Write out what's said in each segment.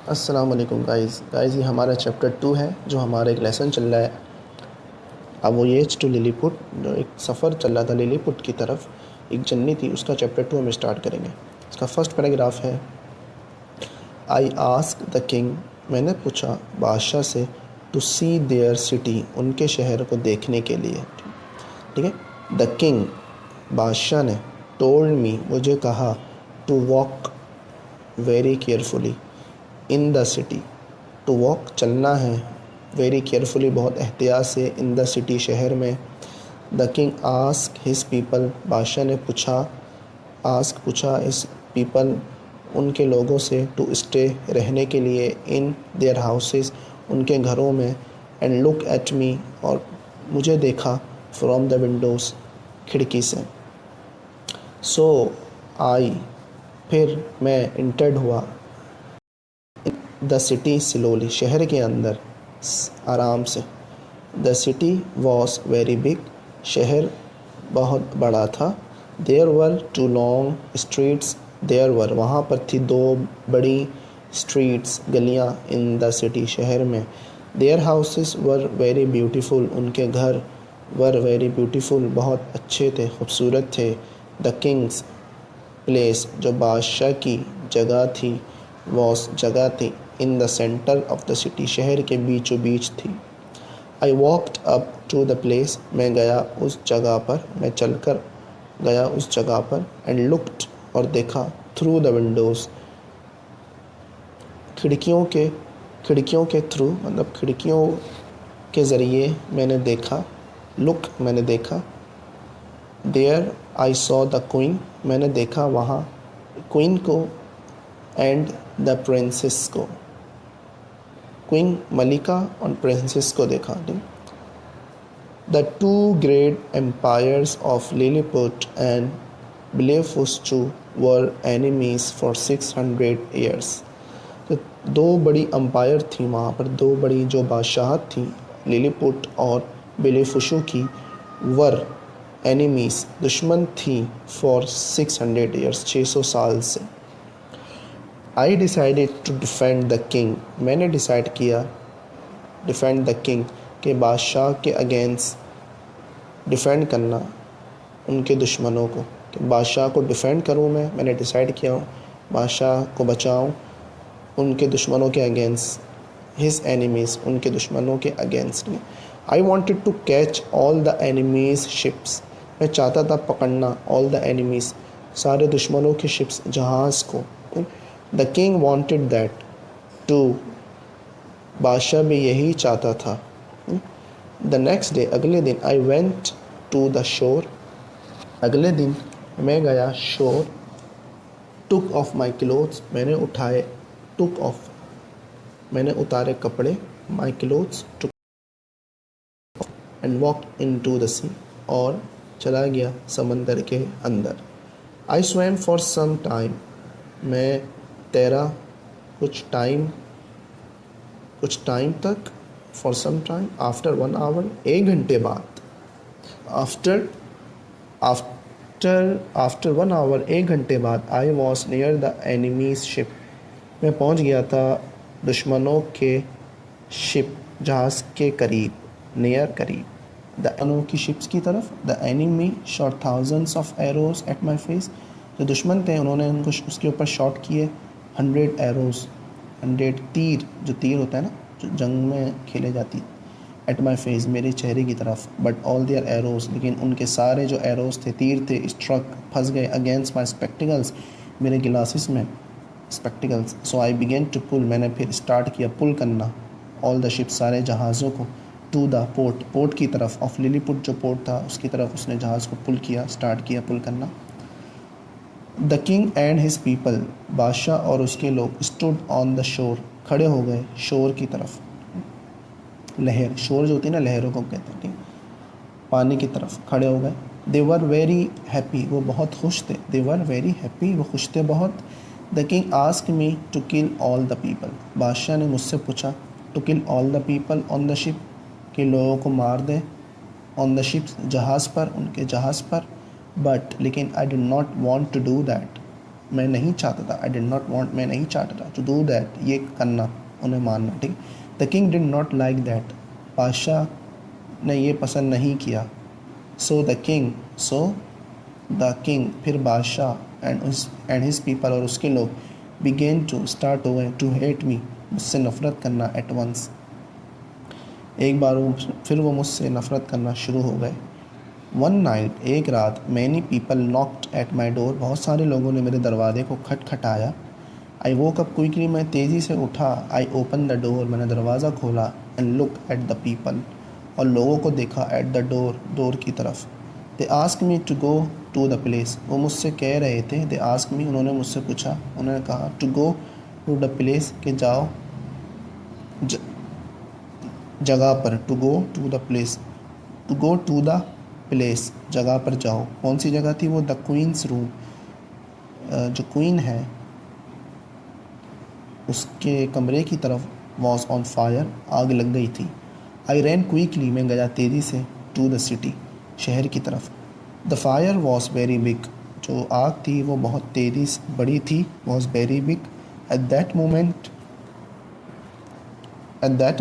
अस्सलाम वालेकुम गाइस ये हमारा चैप्टर 2 है जो हमारा एक लेसन चल रहा है। अब वो येज टू लिलीपुट, जो एक सफ़र चल रहा था लिलीपुट की तरफ, एक जर्नी थी, उसका चैप्टर 2 हम स्टार्ट करेंगे। इसका फर्स्ट पैराग्राफ है, आई आस्क द किंग, मैंने पूछा बादशाह से, टू सी देयर सिटी, उनके शहर को देखने के लिए। ठीक है। द किंग, बादशाह ने, टोल्ड मी, मुझे कहा, to walk very carefully in the city, to walk चलना है, वेरी केयरफुली बहुत एहतियात से, इन द सिटी शहर में। The king ask his people, बादशाह ने पूछा, आस्क पूछा, हिज पीपल उनके लोगों से, टू स्टे रहने के लिए, इन देयर हाउसेस उनके घरों में, एंड लुक एट मी और मुझे देखा, फ्रॉम द विंडोज़ खिड़की से। सो आई फिर मैं इंटर्ड हुआ, द सिटी स्लोली शहर के अंदर आराम से। The city was very big, शहर बहुत बड़ा था। There were two long streets, there were वहाँ पर थी दो बड़ी स्ट्रीट्स गलियाँ, इन द सिटी शहर में। Their houses were very beautiful, उनके घर वर वेरी ब्यूटीफुल बहुत अच्छे थे, खूबसूरत थे। द किंग्स प्लेस जो बादशाह की जगह थी, वॉस जगह थी, in the centre of the city शहर के बीचों बीच थी। I walked up to the place, मैं गया उस जगह पर, मैं चलकर गया उस जगह पर, एंड लुक्ड और देखा, थ्रू द विंडोज़ खिड़कियों के थ्रू मतलब खिड़कियों के ज़रिए मैंने देखा, लुक मैंने देखा। There I saw the queen, मैंने देखा वहाँ क्वीन को, एंड द प्रिंसेस को, क्वीन मलिका और प्रिंसेस को देखा। The two great empires of Lilliput and Blefuscu were enemies for 600 years. तो दो बड़ी अम्पायर थी वहाँ पर, दो बड़ी जो बादशाहत थी लिलीपुट और ब्लेफुशू की, वर एनिमीज दुश्मन थी, फॉर 600 ईयर्स 600 साल से। I decided to defend the king, मैंने डिसाइड किया डिफेंड द किंग के बादशाह के अगेंस्ट डिफेंड करना उनके दुश्मनों को, कि बादशाह को डिफेंड करूं मैंने डिसाइड किया हूँ बादशाह को बचाऊं उनके दुश्मनों के अगेंस्ट, हिज एनिमीज़ उनके दुश्मनों के अगेंस्ट में। I wanted to catch all the enemies ships, मैं चाहता था पकड़ना ऑल द एनिमीज़ सारे दुश्मनों के शिप्स जहाज़ को। The king wanted that too, बादशाह भी यही चाहता था। द नेक्स्ट डे, अगले दिन, I went to the shore, अगले दिन मैं गया शोर। टुक ऑफ माई क्लोथ्स, मैंने उठाए, टुक ऑफ मैंने उतारे कपड़े, my clothes took, and walk into the sea और चला गया समंदर के अंदर। I swam for some time, मैं तैरा कुछ टाइम तक, for some time, after 1 hour, 1 घंटे बाद, आफ्टर 1 आवर 1 घंटे बाद, I was near the enemy's ship, मैं पहुंच गया था दुश्मनों के शिप जहाज़ के करीब, नियर करीब, द एनो की शिप्स की तरफ। The enemy shot thousands of arrows at my face, जो दुश्मन थे उन्होंने उनको उसके ऊपर शॉट किए 100 एरोज़, 100 तीर, जो तीर होता है ना जो जंग में खेले जाती, एट माई फेस मेरे चेहरे की तरफ। बट ऑल देयर एरोज़, लेकिन उनके सारे जो एरोज़ थे, तीर थे, स्ट्रक फंस गए अगेंस्ट माई स्पेक्टिकल्स, मेरे गिलासेस में spectacles. So I began to pull, मैंने फिर स्टार्ट किया पुल करना, ऑल द शिप सारे जहाज़ों को, टू द पोर्ट की तरफ ऑफ लिलीपुट, जो पोर्ट था उसकी तरफ उसने जहाज़ को पुल किया, स्टार्ट किया पुल करना। The king and his people, बादशाह और उसके लोग, स्टूड ऑन द शोर, खड़े हो गए शोर की तरफ, लहर, शोर जो होती है ना लहरों को कहते हैं, ठीक, पानी की तरफ खड़े हो गए। दे वर वेरी हैप्पी, वो बहुत खुश थे, दे वर वेरी हैप्पी, वो खुश थे बहुत। The king ask me to kill all the people, बादशाह ने मुझसे पूछा, to kill all the people on the ship, कि लोगों को मार दे, ऑन द शिप जहाज़ पर, उनके जहाज़ पर। बट लेकिन I did not want to do that, मैं नहीं चाहता था, आई डिड नॉट वांट, मैं नहीं चाहता था, टू डू दैट, ये करना, उन्हें मानना, ठीक। The king did not like that, बादशाह ने ये पसंद नहीं किया। सो द किंग, फिर बादशाह एंड हिज पीपल, और उसके लोग, बिगेन टू स्टार्ट हो गए टू हेट मी, मुझसे नफ़रत करना, एट वंस, एक बार फिर वो मुझसे नफ़रत करना शुरू हो गए। वन नाइट, एक रात, many people knocked at my door, बहुत सारे लोगों ने मेरे दरवाजे को खटखटाया। आई वोक अप क्विकली, मैं तेज़ी से उठा। आई ओपन द डोर, मैंने दरवाज़ा खोला। And look at the people, और लोगों को देखा, एट द डोर, डोर की तरफ। They ask me to go to the place, वो मुझसे कह रहे थे, दे आस्क मी, उन्होंने मुझसे पूछा, उन्होंने कहा, to go to the place, कि जाओ जगह पर, to go to the place, to go to the place, जगह पर जाओ। कौन सी जगह थी वो? द क्वीन्स रूम, जो क्वीन है उसके कमरे की तरफ, वॉज ऑन फायर, आग लग गई थी। आई रैन क्विकली, मैं गया तेज़ी से, टू द सिटी, शहर की तरफ। The fire was very big, जो आग थी वो बहुत तेज़ी से बड़ी थी, was very big. At that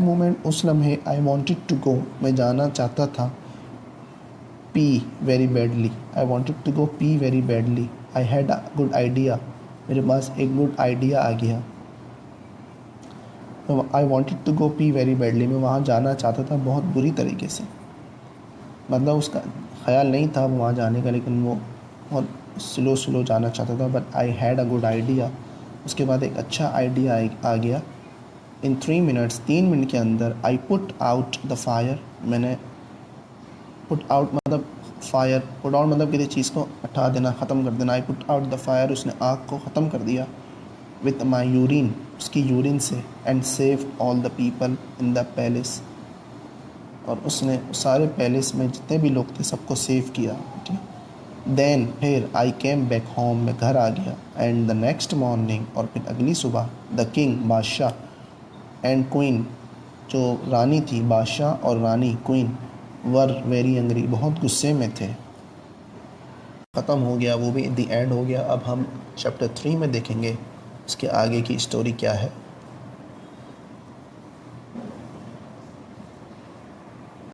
moment, उस लम्हे, आई वॉन्टेड टू गो, मैं जाना चाहता था, pee very badly, I wanted to go pee very badly. I had a good idea, मेरे पास एक गुड आइडिया आ गया। I wanted to go pee very badly, मैं वहाँ जाना चाहता था बहुत बुरी तरीके से, मतलब उसका ख्याल नहीं था वहाँ जाने का, लेकिन वो बहुत स्लो जाना चाहता था। But I had a good idea, उसके बाद एक अच्छा आइडिया आ गया। इन 3 मिनट्स, 3 मिनट के अंदर, I put out the fire, मैंने पुट आउट मतलब फायर, पुट आउट मतलब किसी चीज़ को हटा देना, ख़त्म कर देना। I put out the fire, उसने आग को ख़त्म कर दिया। विथ माई यूरिन, उसकी यूरिन से। And save all the people in the palace, और उसने सारे पैलेस में जितने भी लोग थे सबको सेव किया, ठीक। देन, फिर, आई केम बैक होम, मैं घर आ गया। एंड द नेक्स्ट मॉर्निंग, और फिर अगली सुबह, द किंग, बादशाह, एंड क्वीन, जो रानी थी, बादशाह और रानी, क्वीन, वर वेरी एंग्री, बहुत गुस्से में थे। ख़त्म हो गया, वो भी द एंड हो गया। अब हम चैप्टर 3 में देखेंगे उसके आगे की स्टोरी क्या है।